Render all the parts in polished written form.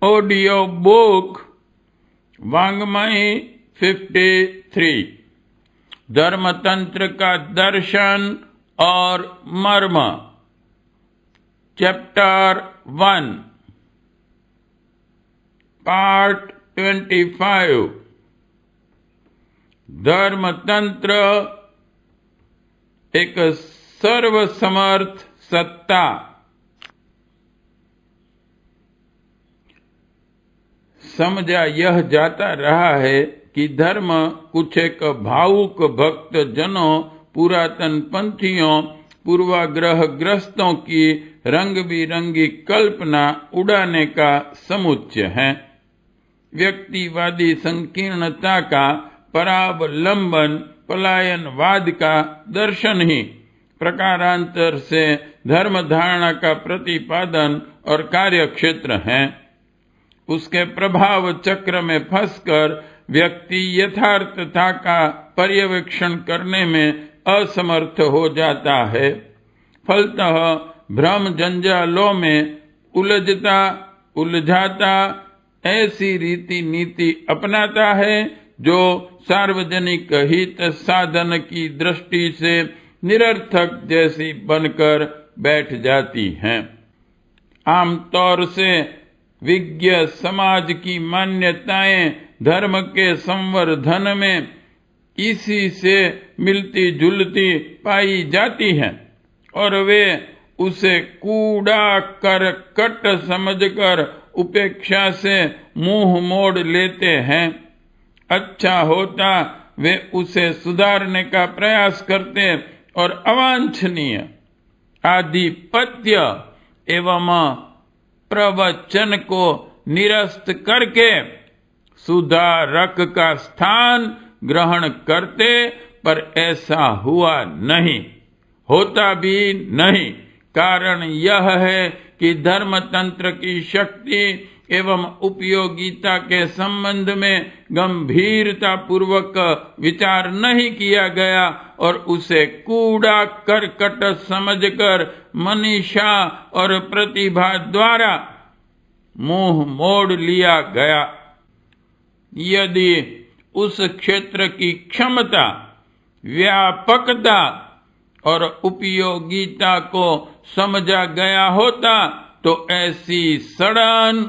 Audio book वाङ्मय 53 धर्मतंत्र का दर्शन और मर्म चैप्टर 1 पार्ट 25 धर्मतंत्र एक सर्वसमर्थ सत्ता। समझा यह जाता रहा है कि धर्म कुछ एक भावुक भक्त जनों, पुरातन पंथियों, पूर्वाग्रह ग्रस्तों की रंग बिरंगी कल्पना उड़ाने का समुच्चय है। व्यक्तिवादी संकीर्णता का परावलंबन पलायनवाद का दर्शन ही प्रकारांतर से धर्म धारणा का प्रतिपादन और कार्यक्षेत्र है। उसके प्रभाव चक्र में फंसकर व्यक्ति यथार्थता का पर्यवेक्षण करने में असमर्थ हो जाता है। फलतः भ्रम जंजालों में उलझाता ऐसी रीति नीति अपनाता है जो सार्वजनिक हित साधन की दृष्टि से निरर्थक जैसी बनकर बैठ जाती हैं। आमतौर से विज्ञ समाज की मान्यताएं धर्म के संवर्धन में इसी से मिलती जुलती पाई जाती हैं और वे उसे कूड़ा करकट समझकर उपेक्षा से मुंह मोड़ लेते हैं। अच्छा होता वे उसे सुधारने का प्रयास करते और अवांछनीय आधिपत्य एवं प्रवचन को निरस्त करके सुधारक का स्थान ग्रहण करते, पर ऐसा हुआ नहीं, होता भी नहीं। कारण यह है कि धर्मतंत्र की शक्ति एवं उपयोगिता के संबंध में गंभीरता पूर्वक विचार नहीं किया गया और उसे कूड़ा करकट समझकर मनीषा और प्रतिभा द्वारा मुंह मोड़ लिया गया। यदि उस क्षेत्र की क्षमता, व्यापकता और उपयोगिता को समझा गया होता तो ऐसी सड़न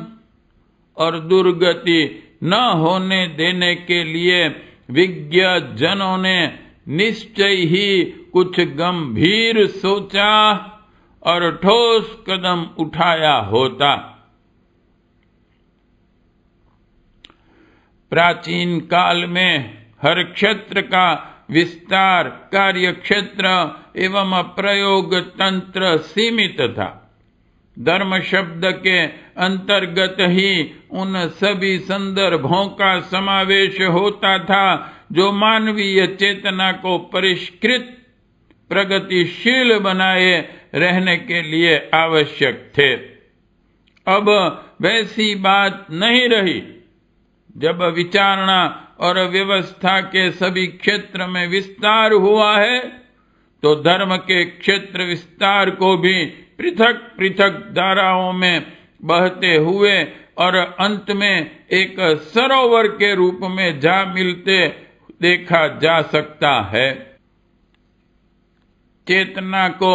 और दुर्गति न होने देने के लिए विज्ञ जनों ने निश्चय ही कुछ गंभीर सोचा और ठोस कदम उठाया होता। प्राचीन काल में हर क्षेत्र का विस्तार, कार्य क्षेत्र एवं प्रयोग तंत्र सीमित था। धर्म शब्द के अंतर्गत ही उन सभी संदर्भों का समावेश होता था जो मानवीय चेतना को परिष्कृत, प्रगतिशील बनाए रहने के लिए आवश्यक थे। अब वैसी बात नहीं रही। जब विचारणा और व्यवस्था के सभी क्षेत्र में विस्तार हुआ है तो धर्म के क्षेत्र विस्तार को भी पृथक पृथक धाराओं में बहते हुए और अंत में एक सरोवर के रूप में जा मिलते देखा जा सकता है। चेतना को,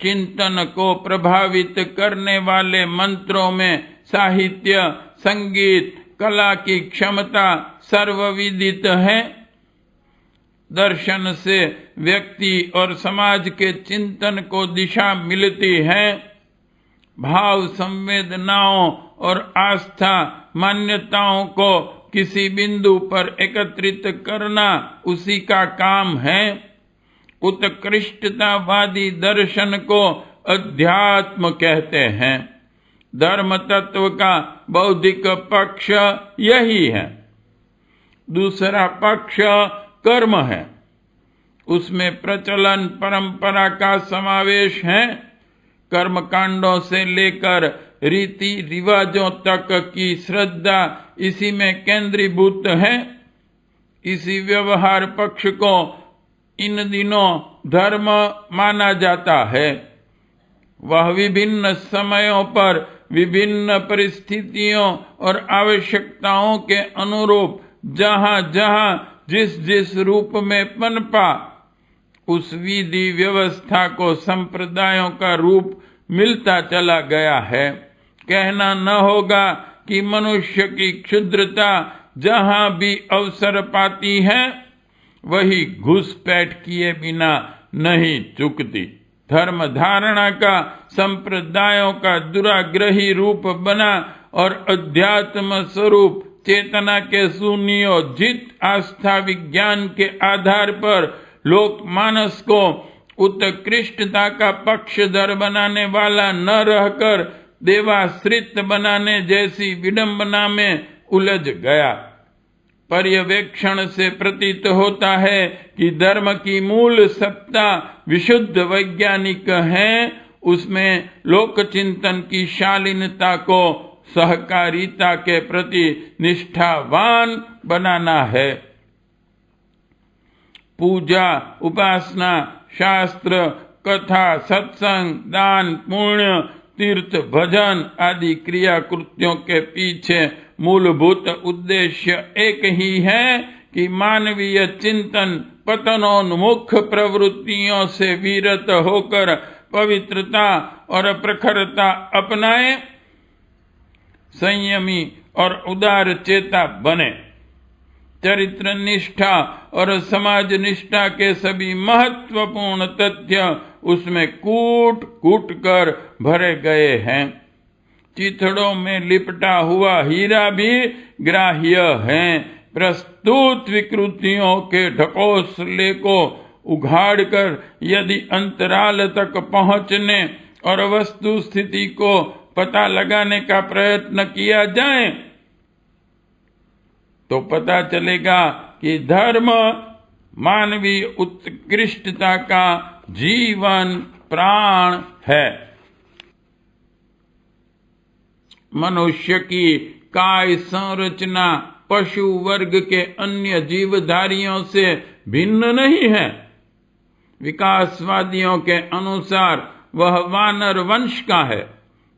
चिंतन को प्रभावित करने वाले मंत्रों में साहित्य, संगीत, कला की क्षमता सर्वविदित है। दर्शन से व्यक्ति और समाज के चिंतन को दिशा मिलती है। भाव, संवेदनाओं और आस्था, मान्यताओं को किसी बिंदु पर एकत्रित करना उसी का काम है। उत्कृष्टतावादी दर्शन को अध्यात्म कहते हैं। धर्म तत्व का बौद्धिक पक्ष यही है। दूसरा पक्ष कर्म है। उसमें प्रचलन परंपरा का समावेश है। कर्म कांडों से लेकर रीति रिवाजों तक की श्रद्धा इसी में केंद्रीभूत है। इसी व्यवहार पक्ष को इन दिनों धर्म माना जाता है। वह विभिन्न समयों पर विभिन्न परिस्थितियों और आवश्यकताओं के अनुरूप जहाँ जहाँ जिस जिस रूप में पनपा, उस विधि व्यवस्था को संप्रदायों का रूप मिलता चला गया है। कहना न होगा कि मनुष्य की क्षुद्रता जहाँ भी अवसर पाती है, वही घुसपैठ किए बिना नहीं चुकती। धर्म धारणा का संप्रदायों का दुराग्रही रूप बना और अध्यात्म स्वरूप चेतना के सुनियोजित आस्था विज्ञान के आधार पर लोकमानस को उत्कृष्टता का पक्षधर बनाने वाला न रहकर देवाश्रित बनाने जैसी विडंबना में उलझ गया। पर्यवेक्षण से प्रतीत होता है कि धर्म की मूल सत्ता विशुद्ध वैज्ञानिक है, उसमें लोक चिंतन की शालीनता को सहकारिता के प्रति निष्ठावान बनाना है। पूजा, उपासना, शास्त्र, कथा, सत्संग, दान, पुण्य, तीर्थ, भजन आदि क्रिया कृत्यों के पीछे मूलभूत उद्देश्य एक ही है कि मानवीय चिंतन पतनोन्मुख प्रवृत्तियों से विरत होकर पवित्रता और प्रखरता अपनाए, संयमी और उदार चेता बने। चरित्र निष्ठा और समाज निष्ठा के सभी महत्वपूर्ण तथ्य उसमें कूट कूट कर भरे गए हैं। चिथड़ों में लिपटा हुआ हीरा भी ग्राह्य है। प्रस्तुत विकृतियों के ढकोसले को उघाड़कर यदि अंतराल तक पहुंचने और वस्तु स्थिति को पता लगाने का प्रयत्न किया जाए तो पता चलेगा कि धर्म मानवीय उत्कृष्टता का जीवन प्राण है। मनुष्य की काय संरचना पशु वर्ग के अन्य जीवधारियों से भिन्न नहीं है। विकासवादियों के अनुसार वह वानर वंश का है।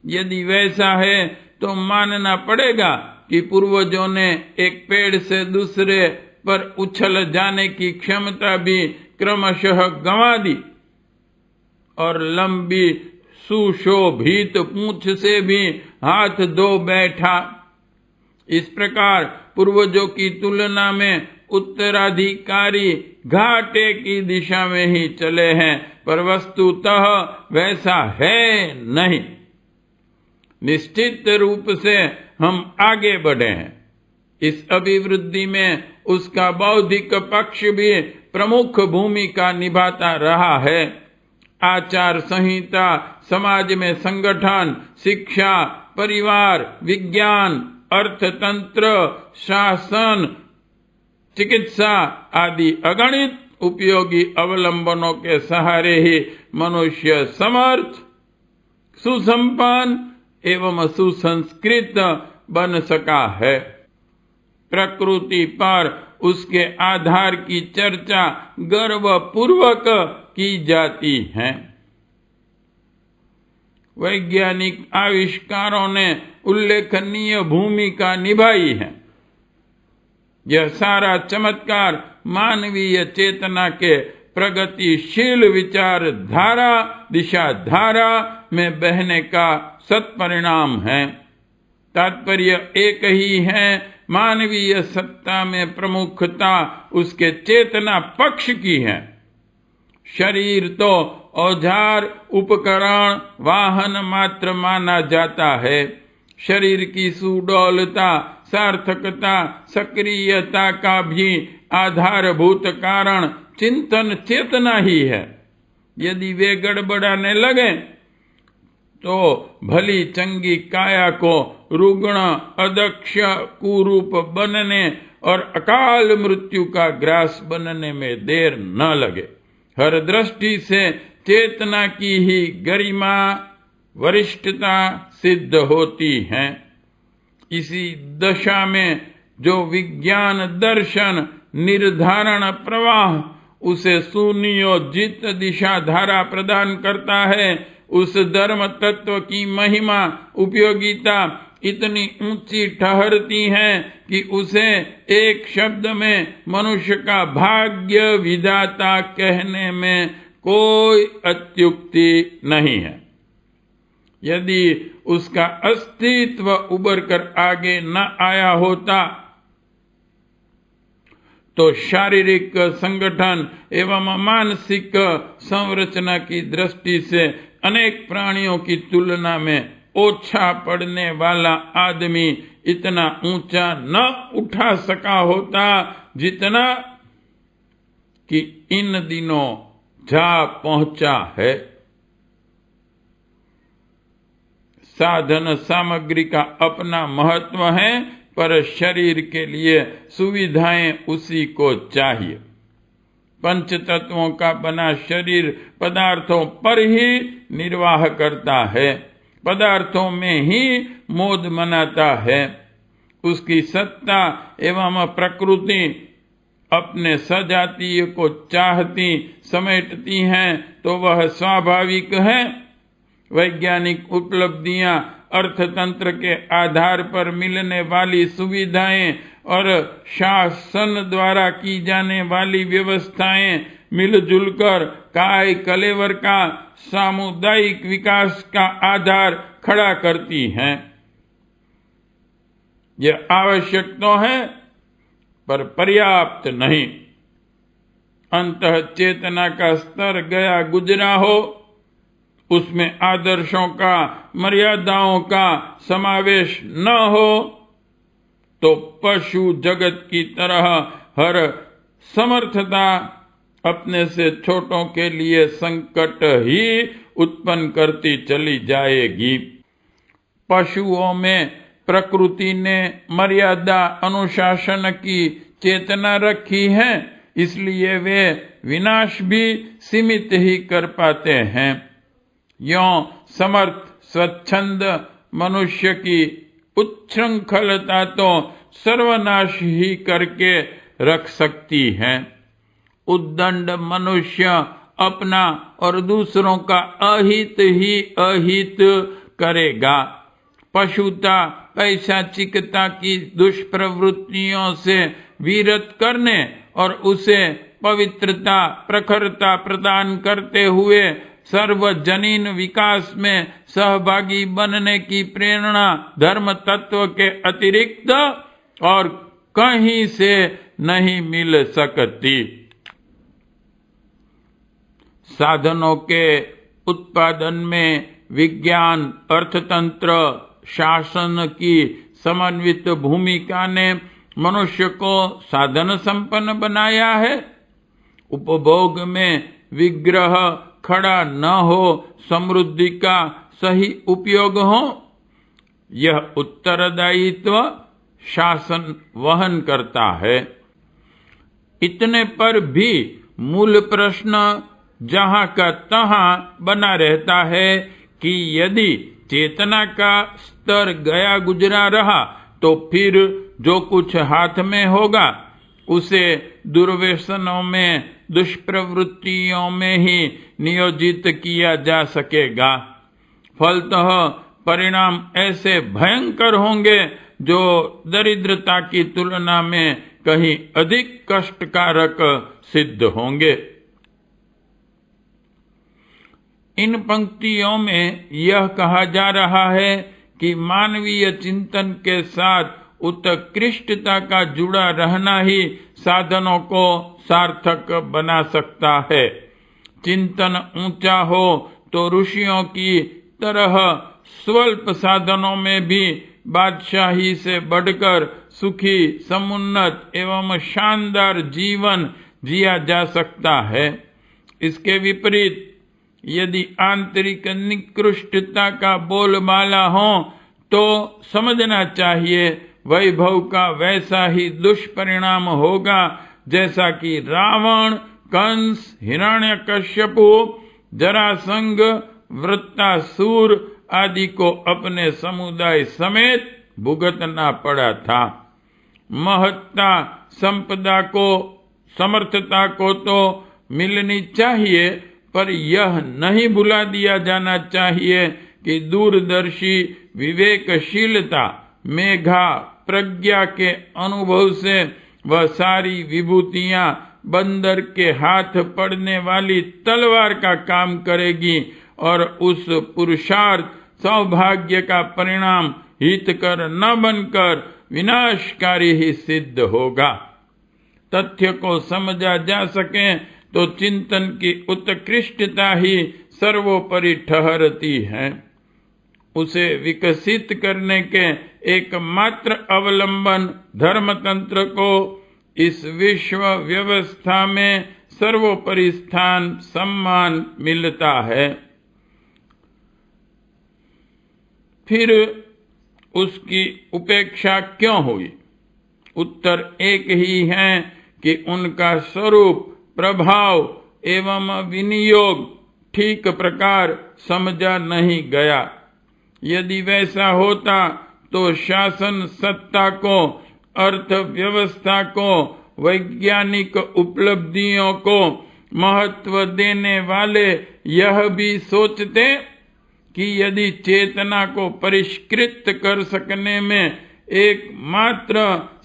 यदि वैसा है तो मानना पड़ेगा कि पूर्वजों ने एक पेड़ से दूसरे पर उछल जाने की क्षमता भी क्रमशः गंवा दी और लंबी सुशोभित पूंछ से भी हाथ धो बैठा। इस प्रकार पूर्वजों की तुलना में उत्तराधिकारी घाटे की दिशा में ही चले हैं, पर वस्तुतः वैसा है नहीं। निश्चित रूप से हम आगे बढ़े हैं। इस अभिवृद्धि में उसका बौद्धिक पक्ष भी प्रमुख भूमिका निभाता रहा है। आचार संहिता, समाज में संगठन, शिक्षा, परिवार, विज्ञान, अर्थतंत्र, शासन, चिकित्सा आदि अगणित उपयोगी अवलंबनों के सहारे ही मनुष्य समर्थ, सुसंपन्न एवं सुसंस्कृत बन सका है। प्रकृति पर उसके आधार की चर्चा गर्वपूर्वक की जाती है। वैज्ञानिक आविष्कारों ने उल्लेखनीय भूमिका निभाई है। यह सारा चमत्कार मानवीय चेतना के प्रगतिशील विचारधारा दिशा धारा में बहने का सत्परिणाम है। तात्पर्य एक ही है, मानवीय सत्ता में प्रमुखता उसके चेतना पक्ष की है। शरीर तो औजार, उपकरण, वाहन मात्र माना जाता है। शरीर की सुडौलता, सार्थकता, सक्रियता का भी आधारभूत कारण चिंतन चेतना ही है। यदि वे गड़बड़ाने लगे तो भली चंगी काया को रुग्ण, अदक्ष, कुरूप बनने और अकाल मृत्यु का ग्रास बनने में देर न लगे। हर दृष्टि से चेतना की ही गरिमा, वरिष्ठता सिद्ध होती है। इसी दशा में जो विज्ञान दर्शन निर्धारण प्रवाह उसे सुनियोजित दिशा धारा प्रदान करता है, उस धर्म तत्व की महिमा उपयोगिता इतनी ऊंची ठहरती है कि उसे एक शब्द में मनुष्य का भाग्य विधाता कहने में कोई अत्युक्ति नहीं है। यदि उसका अस्तित्व उभर कर आगे न आया होता तो शारीरिक संगठन एवं मानसिक संरचना की दृष्टि से अनेक प्राणियों की तुलना में ओछा पड़ने वाला आदमी इतना ऊंचा न उठा सका होता जितना कि इन दिनों जा पहुंचा है। साधन सामग्री का अपना महत्व है, पर शरीर के लिए सुविधाएं उसी को चाहिए। पंच तत्वों का बना शरीर पदार्थों पर ही निर्वाह करता है, पदार्थों में ही मोद मनाता है। उसकी सत्ता एवं प्रकृति अपने सजातीय को चाहती समेटती हैं तो वह स्वाभाविक है। वैज्ञानिक उपलब्धियां, अर्थतंत्र के आधार पर मिलने वाली सुविधाएं और शासन द्वारा की जाने वाली व्यवस्थाएं मिलजुल कर काय कलेवर का सामुदायिक विकास का आधार खड़ा करती हैं। यह आवश्यक तो है पर पर्याप्त नहीं। अंतः चेतना का स्तर गया गुजरा हो, उसमें आदर्शों का, मर्यादाओं का समावेश न हो तो पशु जगत की तरह हर समर्थता अपने से छोटों के लिए संकट ही उत्पन्न करती चली जाएगी। पशुओं में प्रकृति ने मर्यादा अनुशासन की चेतना रखी है, इसलिए वे विनाश भी सीमित ही कर पाते हैं। यों समर्थ स्वच्छंद मनुष्य की उच्छृंखलता तो सर्वनाश ही करके रख सकती है। उद्दंड मनुष्य अपना और दूसरों का अहित ही अहित करेगा। पशुता पैशाचिकता की दुष्प्रवृत्तियों से विरत करने और उसे पवित्रता प्रखरता प्रदान करते हुए सर्वजनीन विकास में सहभागी बनने की प्रेरणा धर्म तत्व के अतिरिक्त और कहीं से नहीं मिल सकती। साधनों के उत्पादन में विज्ञान, अर्थतंत्र, शासन की समन्वित भूमिका ने मनुष्य को साधन संपन्न बनाया है। उपभोग में विग्रह खड़ा न हो, समृद्धि का सही उपयोग हो, यह उत्तरदायित्व शासन वहन करता है। इतने पर भी मूल प्रश्न जहां का तहां बना रहता है कि यदि चेतना का स्तर गया गुजरा रहा तो फिर जो कुछ हाथ में होगा उसे दुर्व्यसनों में, दुष्प्रवृत्तियों में ही नियोजित किया जा सकेगा। फलतः परिणाम ऐसे भयंकर होंगे जो दरिद्रता की तुलना में कहीं अधिक कष्टकारक सिद्ध होंगे। इन पंक्तियों में यह कहा जा रहा है कि मानवीय चिंतन के साथ उत्कृष्टता का जुड़ा रहना ही साधनों को सार्थक बना सकता है। चिंतन ऊंचा हो तो ऋषियों की तरह स्वल्प साधनों में भी बादशाही से बढ़कर सुखी, समुन्नत एवं शानदार जीवन जिया जा सकता है। इसके विपरीत यदि आंतरिक निकृष्टता का बोलबाला हो तो समझना चाहिए वैभव का वैसा ही दुष्परिणाम होगा जैसा कि रावण, कंस, हिरण्यकश्यपु, जरासंध, वृत्तासुर आदि को अपने समुदाय समेत भुगतना पड़ा था। महत्ता, संपदा को, समर्थता को तो मिलनी चाहिए, पर यह नहीं भुला दिया जाना चाहिए कि दूरदर्शी विवेकशीलता मेघा प्रज्ञा के अनुभव से वह सारी विभूतियां बंदर के हाथ पड़ने वाली तलवार का काम करेगी और उस पुरुषार्थ सौभाग्य का परिणाम हितकर न बनकर विनाशकारी ही सिद्ध होगा। तथ्य को समझा जा सके तो चिंतन की उत्कृष्टता ही सर्वोपरि ठहरती है। उसे विकसित करने के एकमात्र अवलंबन धर्मतंत्र को इस विश्व व्यवस्था में सर्वोपरि स्थान सम्मान मिलता है। फिर उसकी उपेक्षा क्यों हुई? उत्तर एक ही है कि उनका स्वरूप, प्रभाव एवं विनियोग ठीक प्रकार समझा नहीं गया। यदि वैसा होता तो शासन सत्ता को, अर्थव्यवस्था को, वैज्ञानिक उपलब्धियों को महत्व देने वाले यह भी सोचते कि यदि चेतना को परिष्कृत कर सकने में एकमात्र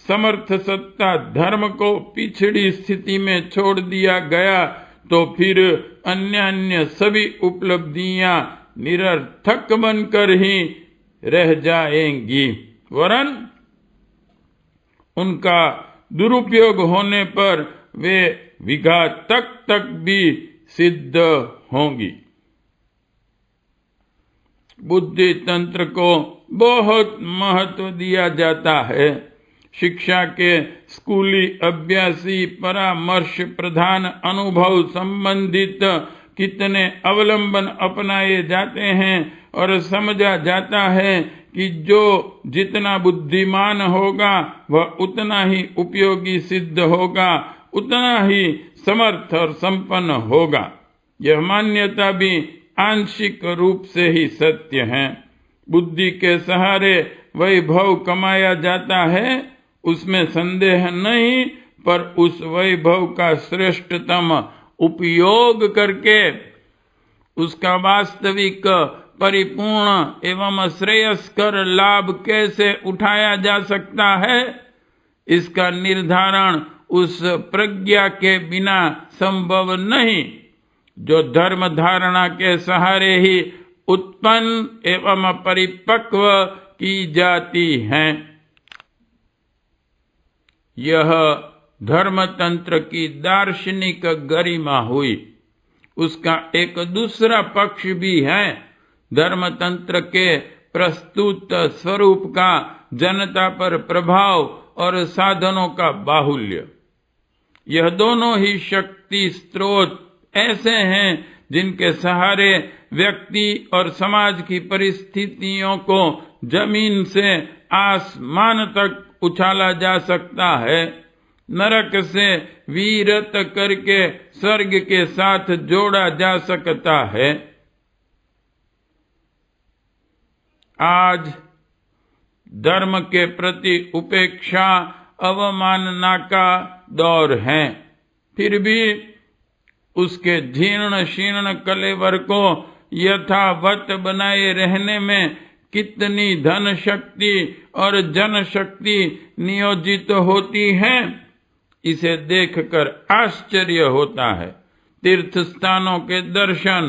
समर्थ सत्ता धर्म को पिछड़ी स्थिति में छोड़ दिया गया तो फिर अन्य सभी उपलब्धियां निरर्थक बनकर ही रह जाएंगी, वरन उनका दुरुपयोग होने पर वे विघातक तक भी सिद्ध होंगी। बुद्धि तंत्र को बहुत महत्व दिया जाता है। शिक्षा के स्कूली अभ्यासी परामर्श प्रधान अनुभव संबंधित कितने अवलंबन अपनाए जाते हैं और समझा जाता है कि जो जितना बुद्धिमान होगा वह उतना ही उपयोगी सिद्ध होगा, उतना ही समर्थ और संपन्न होगा। यह मान्यता भी आंशिक रूप से ही सत्य है। बुद्धि के सहारे वैभव कमाया जाता है, उसमें संदेह नहीं, पर उस वैभव का श्रेष्ठतम उपयोग करके उसका वास्तविक, परिपूर्ण एवं श्रेयस्कर लाभ कैसे उठाया जा सकता है, इसका निर्धारण उस प्रज्ञा के बिना संभव नहीं जो धर्म धारणा के सहारे ही उत्पन्न एवं परिपक्व की जाती है। यह धर्मतंत्र की दार्शनिक गरिमा हुई। उसका एक दूसरा पक्ष भी है, धर्मतंत्र के प्रस्तुत स्वरूप का जनता पर प्रभाव और साधनों का बाहुल्य। यह दोनों ही शक्ति स्रोत ऐसे हैं जिनके सहारे व्यक्ति और समाज की परिस्थितियों को जमीन से आसमान तक उछाला जा सकता है, नरक से वीरत करके स्वर्ग के साथ जोड़ा जा सकता है। आज धर्म के प्रति उपेक्षा, अवमानना का दौर है, फिर भी उसके जीर्ण शीर्ण कलेवर को यथावत बनाए रहने में कितनी धन शक्ति और जनशक्ति नियोजित होती है, इसे देखकर आश्चर्य होता है। तीर्थ स्थानों के दर्शन,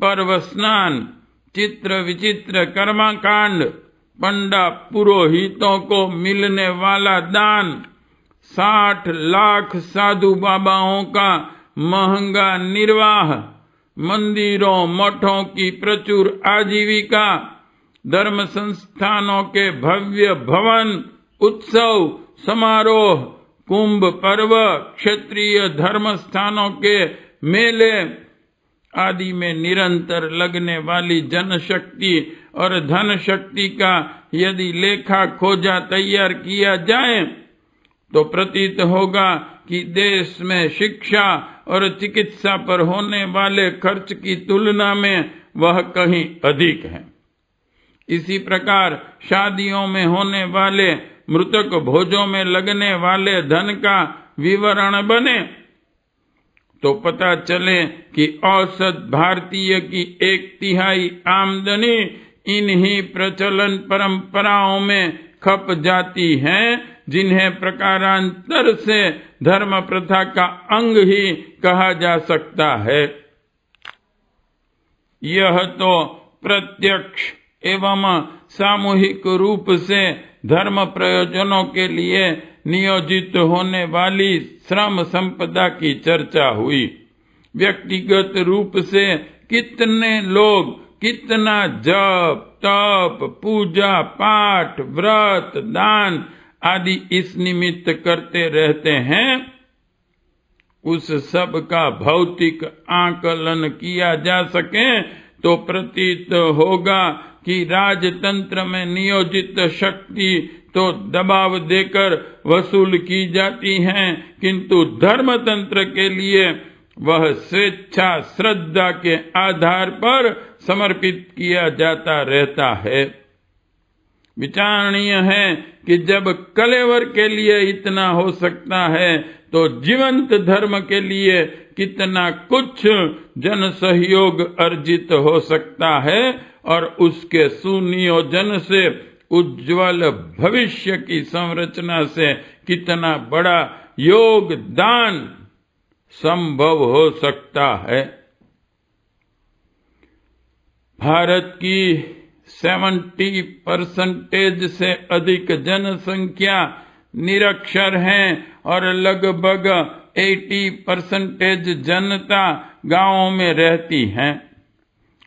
पर्व स्नान, चित्र विचित्र कर्मकांड, पंडा पुरोहितों को मिलने वाला दान, 60 लाख साधु बाबाओं का महंगा निर्वाह, मंदिरों मठों की प्रचुर आजीविका, धर्म संस्थानों के भव्य भवन, उत्सव समारोह, कुंभ पर्व, क्षेत्रीय धर्म स्थानों के मेले आदि में निरंतर लगने वाली जनशक्ति और धन शक्ति का यदि लेखा खोजा तैयार किया जाए तो प्रतीत होगा कि देश में शिक्षा और चिकित्सा पर होने वाले खर्च की तुलना में वह कहीं अधिक है। इसी प्रकार शादियों में होने वाले मृतक भोजों में लगने वाले धन का विवरण बने तो पता चले कि औसत भारतीय की 1/3 आमदनी इन्हीं प्रचलन परंपराओं में खप जाती है, जिन्हें प्रकारांतर से धर्म प्रथा का अंग ही कहा जा सकता है। यह तो प्रत्यक्ष एवं सामूहिक रूप से धर्म प्रयोजनों के लिए नियोजित होने वाली श्रम संपदा की चर्चा हुई। व्यक्तिगत रूप से कितने लोग कितना जप तप पूजा पाठ व्रत दान आदि इस निमित्त करते रहते हैं, उस सब का भौतिक आकलन किया जा सके तो प्रतीत होगा कि राजतंत्र में नियोजित शक्ति तो दबाव देकर वसूल की जाती है, किंतु धर्मतंत्र के लिए वह स्वेच्छा श्रद्धा के आधार पर समर्पित किया जाता रहता है। विचारणीय है कि जब कलेवर के लिए इतना हो सकता है तो जीवंत धर्म के लिए कितना कुछ जन सहयोग अर्जित हो सकता है और उसके सुनियोजन से उज्जवल भविष्य की संरचना से कितना बड़ा योगदान संभव हो सकता है। भारत की 70% से अधिक जनसंख्या निरक्षर हैं और लगभग 80% जनता गांवों में रहती है।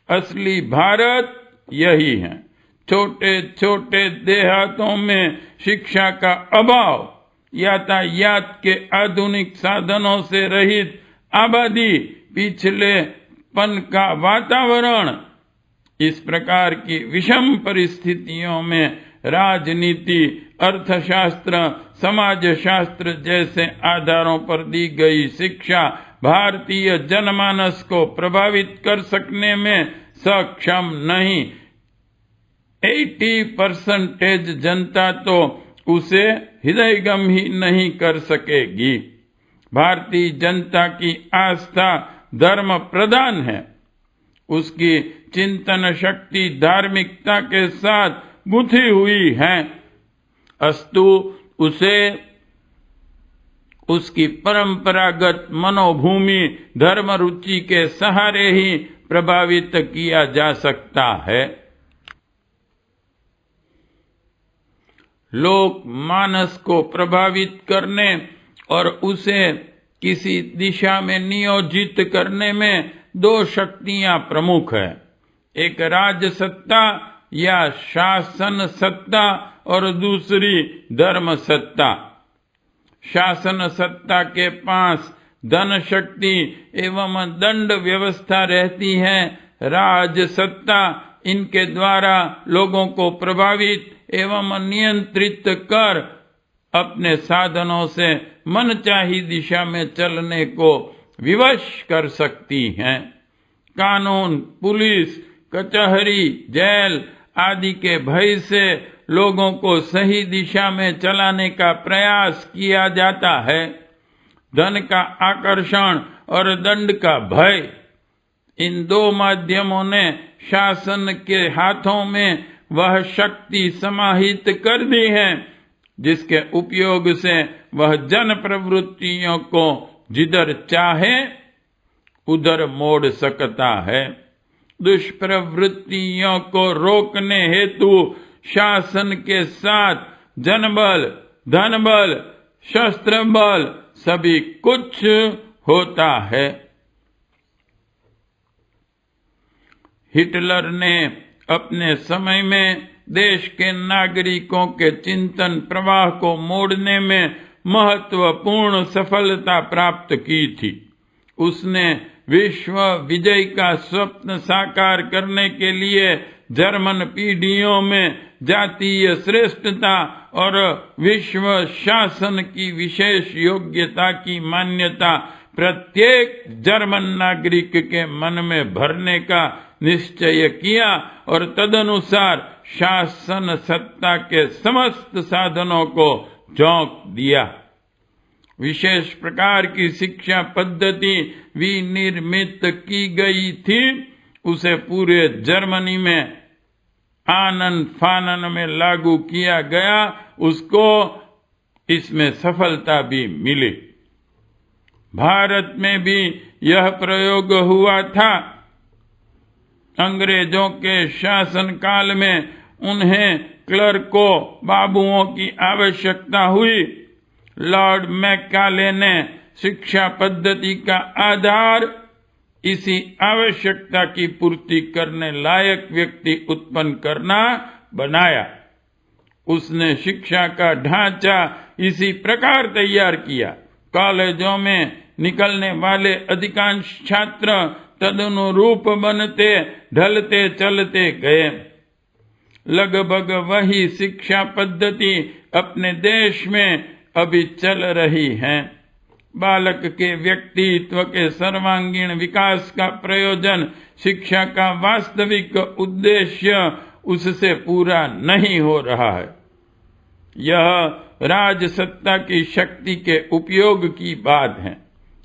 असली भारत यही है। छोटे छोटे देहातों में शिक्षा का अभाव, यातायात के आधुनिक साधनों से रहित आबादी, पिछलेपन का वातावरण, इस प्रकार की विषम परिस्थितियों में राजनीति, अर्थशास्त्र, समाजशास्त्र जैसे आधारों पर दी गई शिक्षा भारतीय जनमानस को प्रभावित कर सकने में सक्षम नहीं। 80% जनता तो उसे हृदयगम ही नहीं कर सकेगी। भारतीय जनता की आस्था धर्म प्रधान है। उसकी चिंतन शक्ति धार्मिकता के साथ गुंथी हुई है, अस्तु उसे उसकी परंपरागत मनोभूमि धर्म रुचि के सहारे ही प्रभावित किया जा सकता है। लोक मानस को प्रभावित करने और उसे किसी दिशा में नियोजित करने में दो शक्तियां प्रमुख है, एक राज सत्ता या शासन सत्ता और दूसरी धर्म सत्ता। शासन सत्ता के पास धन शक्ति एवं दंड व्यवस्था रहती है। राज सत्ता इनके द्वारा लोगों को प्रभावित एवं नियंत्रित कर अपने साधनों से मनचाही दिशा में चलने को विवश कर सकती हैं। कानून, पुलिस, कचहरी, जेल आदि के भय से लोगों को सही दिशा में चलाने का प्रयास किया जाता है। धन का आकर्षण और दंड का भय, इन दो माध्यमों ने शासन के हाथों में वह शक्ति समाहित कर दी है जिसके उपयोग से वह जन प्रवृत्तियों को जिधर चाहे उधर मोड़ सकता है। दुष्प्रवृत्तियों को रोकने हेतु शासन के साथ जनबल, धनबल, शस्त्र बल सभी कुछ होता है। हिटलर ने अपने समय में देश के नागरिकों के चिंतन प्रवाह को मोड़ने में महत्वपूर्ण सफलता प्राप्त की थी। उसने विश्व विजय का स्वप्न साकार करने के लिए जर्मन पीढ़ियों में जातीय श्रेष्ठता और विश्व शासन की विशेष योग्यता की मान्यता प्रत्येक जर्मन नागरिक के मन में भरने का निश्चय किया और तदनुसार शासन सत्ता के समस्त साधनों को झोंक दिया। विशेष प्रकार की शिक्षा पद्धति विनिर्मित की गई थी, उसे पूरे जर्मनी में आनन फानन में लागू किया गया। उसको इसमें सफलता भी मिली। भारत में भी यह प्रयोग हुआ था। अंग्रेजों के शासन काल में उन्हें क्लर्कों बाबुओं की आवश्यकता हुई। लॉर्ड मैकाले ने शिक्षा पद्धति का आधार इसी आवश्यकता की पूर्ति करने लायक व्यक्ति उत्पन्न करना बनाया। उसने शिक्षा का ढांचा इसी प्रकार तैयार किया। कॉलेजों में निकलने वाले अधिकांश छात्र तदनुरूप बनते ढलते चलते गए। लगभग वही शिक्षा पद्धति अपने देश में अभी चल रही है। बालक के व्यक्तित्व के सर्वांगीण विकास का प्रयोजन शिक्षा का वास्तविक उद्देश्य उससे पूरा नहीं हो रहा है। यह राजसत्ता की शक्ति के उपयोग की बात है।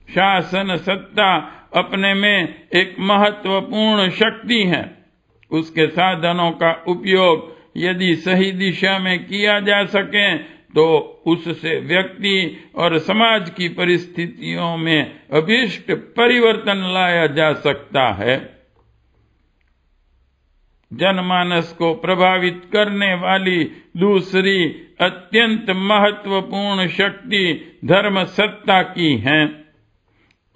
शासन सत्ता अपने में एक महत्वपूर्ण शक्ति है। उसके साधनों का उपयोग यदि सही दिशा में किया जा सके तो उससे व्यक्ति और समाज की परिस्थितियों में अभीष्ट परिवर्तन लाया जा सकता है। जनमानस को प्रभावित करने वाली दूसरी अत्यंत महत्वपूर्ण शक्ति धर्म सत्ता की है।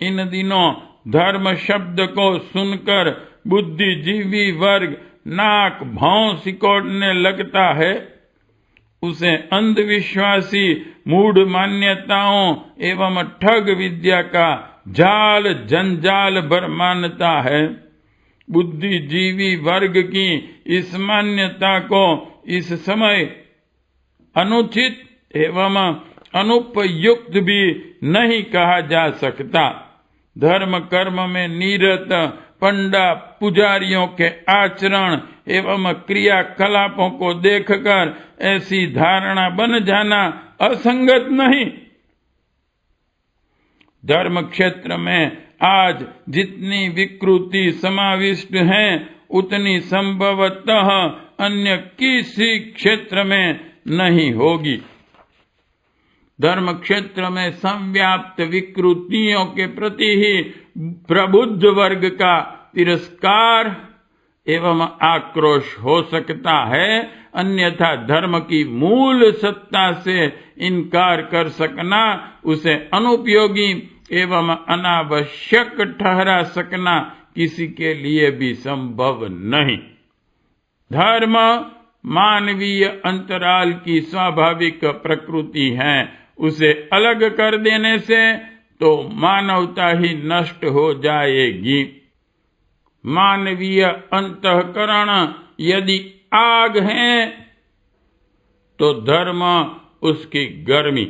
इन दिनों धर्म शब्द को सुनकर बुद्धिजीवी वर्ग नाक भौं सिकोड़ने लगता है। उसे अंधविश्वासी मूढ़ मान्यताओं एवं ठग विद्या का जाल जंजाल भर मानता है। बुद्धिजीवी वर्ग की इस मान्यता को इस समय अनुचित एवं अनुपयुक्त भी नहीं कहा जा सकता। धर्म कर्म में निरत पंडा पुजारियों के आचरण एवं क्रियाकलापों को देखकर ऐसी धारणा बन जाना असंगत नहीं। धर्म क्षेत्र में आज जितनी विकृति समाविष्ट है उतनी संभवतः अन्य किसी क्षेत्र में नहीं होगी। धर्म क्षेत्र में संव्याप्त विकृतियों के प्रति ही प्रबुद्ध वर्ग का तिरस्कार एवं आक्रोश हो सकता है, अन्यथा धर्म की मूल सत्ता से इनकार कर सकना, उसे अनुपयोगी एवं अनावश्यक ठहरा सकना किसी के लिए भी संभव नहीं। धर्म मानवीय अंतराल की स्वाभाविक प्रकृति है। उसे अलग कर देने से तो मानवता ही नष्ट हो जाएगी। मानवीय अंतःकरण यदि आग है तो धर्म उसकी गर्मी,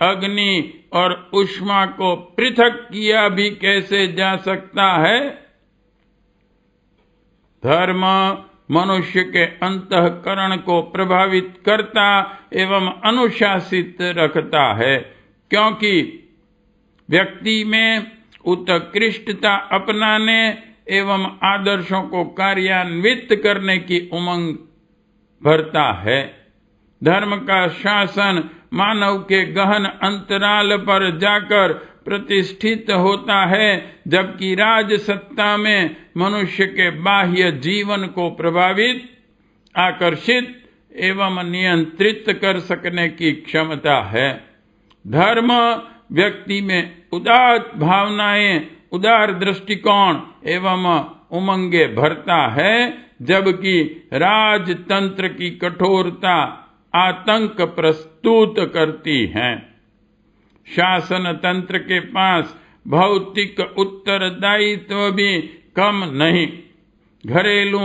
अग्नि और ऊष्मा को पृथक किया भी कैसे जा सकता है। धर्म मनुष्य के अंतःकरण को प्रभावित करता एवं अनुशासित रखता है, क्योंकि व्यक्ति में उत्कृष्टता अपनाने एवं आदर्शों को कार्यान्वित करने की उमंग भरता है। धर्म का शासन मानव के गहन अंतराल पर जाकर प्रतिष्ठित होता है, जबकि राजसत्ता में मनुष्य के बाह्य जीवन को प्रभावित, आकर्षित एवं नियंत्रित कर सकने की क्षमता है। धर्म व्यक्ति में उदार भावनाएं, उदार दृष्टिकोण एवं उमंगे भरता है, जबकि राजतंत्र की कठोरता आतंक प्रस्तुत करती है। शासन तंत्र के पास भौतिक उत्तरदायित्व भी कम नहीं। घरेलू,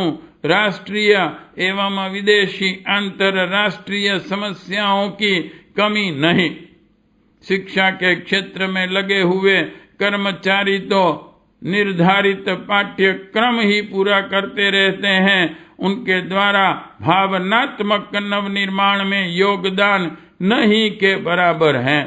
राष्ट्रीय एवं विदेशी अंतरराष्ट्रीय समस्याओं की कमी नहीं। शिक्षा के क्षेत्र में लगे हुए कर्मचारी तो निर्धारित पाठ्यक्रम ही पूरा करते रहते हैं। उनके द्वारा भावनात्मक नवनिर्माण में योगदान नहीं के बराबर है।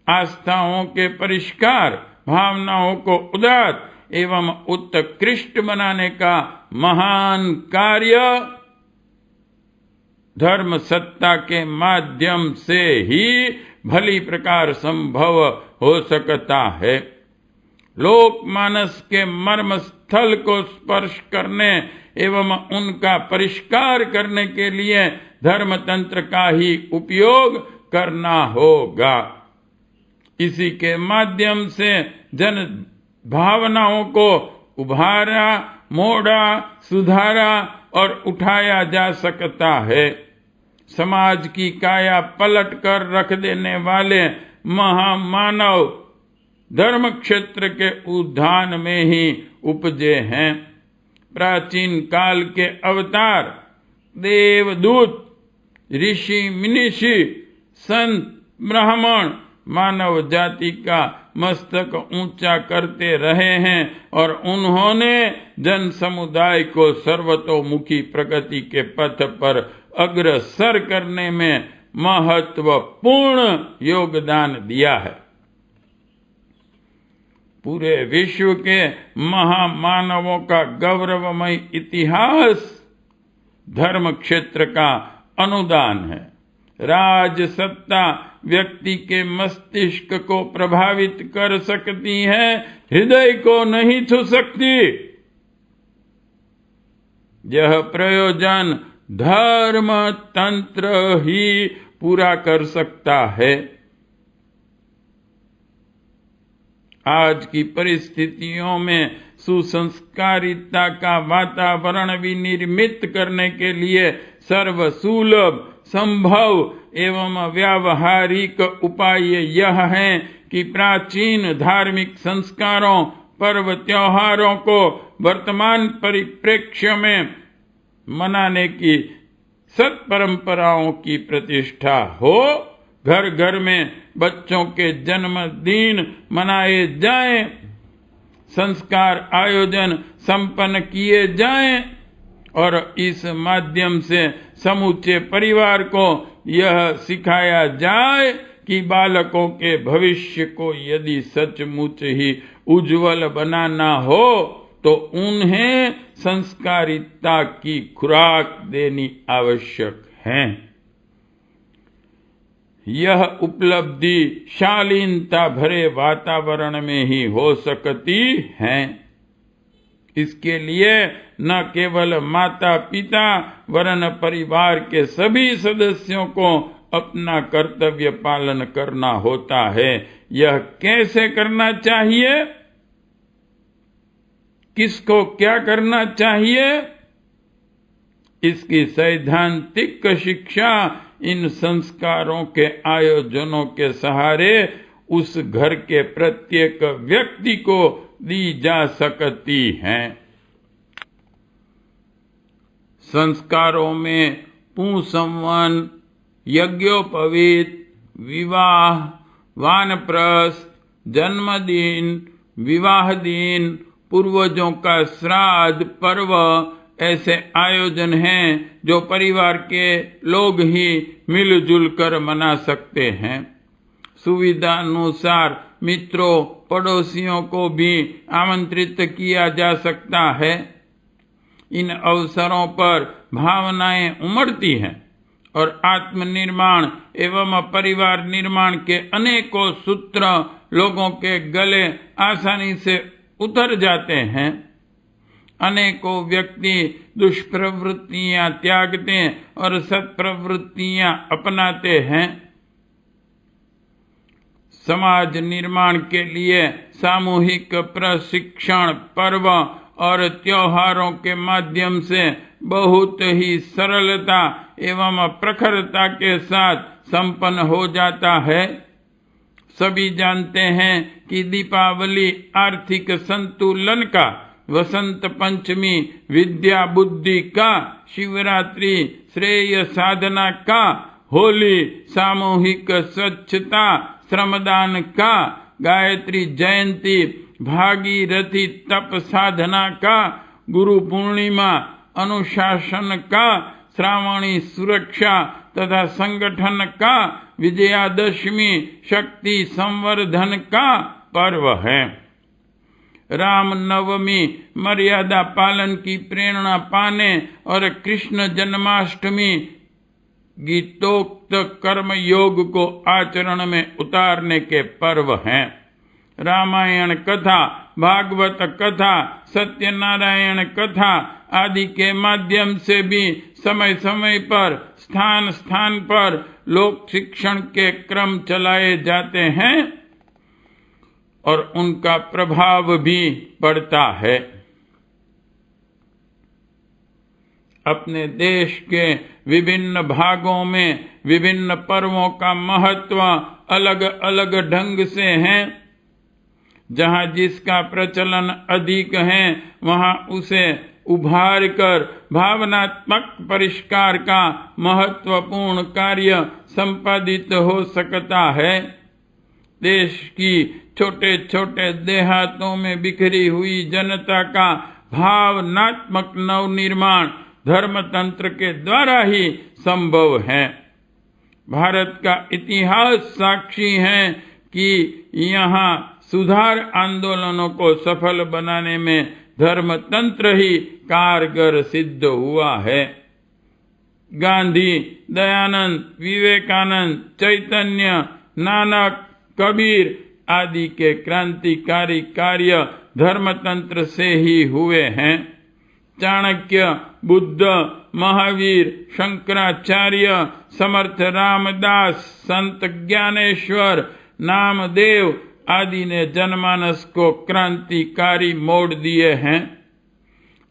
आस्थाओं के परिष्कार, भावनाओं को उदात्त एवं उत्कृष्ट बनाने का महान कार्य धर्म सत्ता के माध्यम से ही भली प्रकार संभव हो सकता है। लोकमानस के मर्म स्थल को स्पर्श करने एवं उनका परिष्कार करने के लिए धर्मतंत्र का ही उपयोग करना होगा। इसी के माध्यम से जन भावनाओं को उभारा, मोड़ा, सुधारा और उठाया जा सकता है। समाज की काया पलट कर रख देने वाले महामानव धर्म क्षेत्र के उद्यान में ही उपजे हैं। प्राचीन काल के अवतार, देवदूत, ऋषि मुनिषि, संत, ब्राह्मण मानव जाति का मस्तक ऊंचा करते रहे हैं और उन्होंने जन समुदाय को सर्वतोमुखी प्रगति के पथ पर अग्रसर करने में महत्वपूर्ण योगदान दिया है। पूरे विश्व के महामानवों का गौरवमय इतिहास धर्म क्षेत्र का अनुदान है। राज सत्ता व्यक्ति के मस्तिष्क को प्रभावित कर सकती है, हृदय को नहीं छू सकती। यह प्रयोजन धर्म तंत्र ही पूरा कर सकता है। आज की परिस्थितियों में सुसंस्कारिता का वातावरण विनिर्मित करने के लिए सर्वसुलभ, संभव एवं व्यावहारिक उपाय यह है कि प्राचीन धार्मिक संस्कारों, पर्व त्योहारों को वर्तमान परिप्रेक्ष्य में मनाने की सत्परंपराओं की प्रतिष्ठा हो। घर घर में बच्चों के जन्मदिन मनाए जाएं, संस्कार आयोजन संपन्न किए जाएं और इस माध्यम से समूचे परिवार को यह सिखाया जाए कि बालकों के भविष्य को यदि सचमुच ही उज्जवल बनाना हो तो उन्हें संस्कारिता की खुराक देनी आवश्यक है। यह उपलब्धि शालीनता भरे वातावरण में ही हो सकती है। इसके लिए न केवल माता पिता वरन परिवार के सभी सदस्यों को अपना कर्तव्य पालन करना होता है। यह कैसे करना चाहिए, किसको क्या करना चाहिए, इसकी सैद्धांतिक शिक्षा इन संस्कारों के आयोजनों के सहारे उस घर के प्रत्येक व्यक्ति को दी जा सकती है। संस्कारों में पुंसवन, यज्ञोपवीत, विवाह, वानप्रस्थ, जन्मदिन, विवाह दिन, पूर्वजों का श्राद्ध पर्व ऐसे आयोजन हैं जो परिवार के लोग ही मिलजुल कर मना सकते हैं। सुविधानुसार मित्रों, पड़ोसियों को भी आमंत्रित किया जा सकता है। इन अवसरों पर भावनाएं उमड़ती हैं और आत्मनिर्माण एवं परिवार निर्माण के अनेकों सूत्र लोगों के गले आसानी से उतर जाते हैं। अनेकों व्यक्ति दुष्प्रवृत्तियां त्यागते और सत्प्रवृत्तियां अपनाते हैं। समाज निर्माण के लिए सामूहिक प्रशिक्षण पर्व और त्योहारों के माध्यम से बहुत ही सरलता एवं प्रखरता के साथ संपन्न हो जाता है। सभी जानते हैं कि दीपावली आर्थिक संतुलन का, वसंत पंचमी विद्या बुद्धि का, शिवरात्रि श्रेय साधना का, होली सामूहिक स्वच्छता श्रमदान का, गायत्री जयंती भागीरथी तप साधना का, गुरु पूर्णिमा अनुशासन का, श्रावणी सुरक्षा तथा संगठन का, विजयादशमी शक्ति संवर्धन का पर्व है। राम नवमी मर्यादा पालन की प्रेरणा पाने और कृष्ण जन्माष्टमी गीतोक्त कर्म योग को आचरण में उतारने के पर्व हैं। रामायण कथा, भागवत कथा, सत्यनारायण कथा आदि के माध्यम से भी समय समय पर स्थान स्थान पर लोक शिक्षण के क्रम चलाए जाते हैं और उनका प्रभाव भी पड़ता है। अपने देश के विभिन्न भागों में विभिन्न पर्वों का महत्व अलग अलग ढंग से है। जहाँ जिसका प्रचलन अधिक है वहाँ उसे उभार कर भावनात्मक परिष्कार का महत्वपूर्ण कार्य संपादित हो सकता है। देश की छोटे छोटे देहातों में बिखरी हुई जनता का भावनात्मक नवनिर्माण धर्मतंत्र के द्वारा ही संभव है। भारत का इतिहास साक्षी है कि यहाँ सुधार आंदोलनों को सफल बनाने में धर्मतंत्र ही कारगर सिद्ध हुआ है। गांधी, दयानंद, विवेकानंद, चैतन्य, नानक, कबीर आदि के क्रांतिकारी कार्य धर्मतंत्र से ही हुए हैं। चाणक्य, बुद्ध, महावीर, शंकराचार्य, समर्थ रामदास, संत ज्ञानेश्वर, नामदेव आदि ने जनमानस को क्रांतिकारी मोड़ दिए हैं।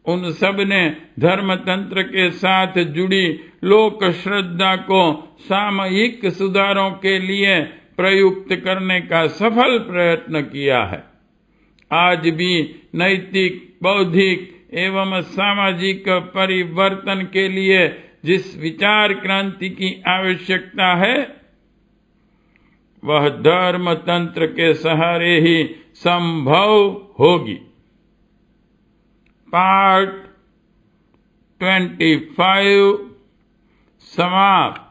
उन सब ने धर्मतंत्र के साथ जुड़ी लोक श्रद्धा को सामूहिक सुधारों के लिए प्रयुक्त करने का सफल प्रयत्न किया है। आज भी नैतिक, बौद्धिक एवं सामाजिक परिवर्तन के लिए जिस विचार क्रांति की आवश्यकता है वह धर्म तंत्र के सहारे ही संभव होगी। पार्ट 25 समाप्त।